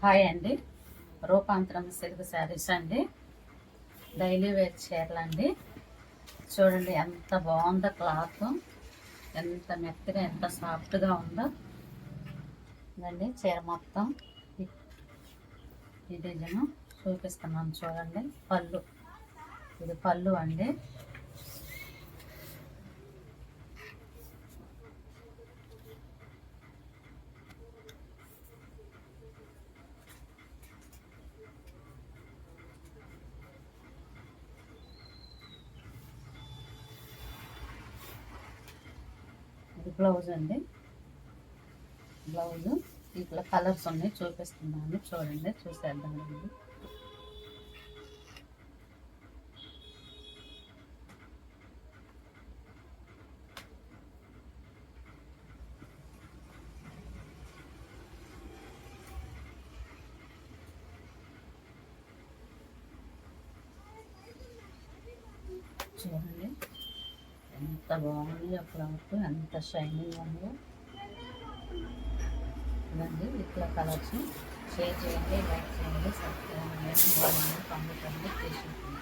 Hi అండి. రూపాంతరం silk saris అండి. డైలీ వేర్ చీరలు అండి. చూడండి ఎంత బాగుందో క్లాత్, ఎంత మెత్తగా ఎంత సాఫ్ట్గా ఉందో ఇదండి. చీర మొత్తం ఈ డిజైన్ చూపిస్తున్నాను చూడండి. పళ్ళు, ఇది పళ్ళు అండి. ఇది బ్లౌజ్ అండి. బ్లౌజు ఇట్లా కలర్స్ ఉన్నాయి చూపిస్తున్నాను చూడండి. చూసేద్దామండి. చూడండి ఎంత బాగుంది ఆ క్లాత్, ఎంత షైనింగ్ ఉందో. ఇదండి ఇట్లా కలర్స్. షేర్ చేయండి, లైక్ చేయండి, సబ్స్క్రైబ్ చేయండి, పండుగ తీసుకుంటుంది.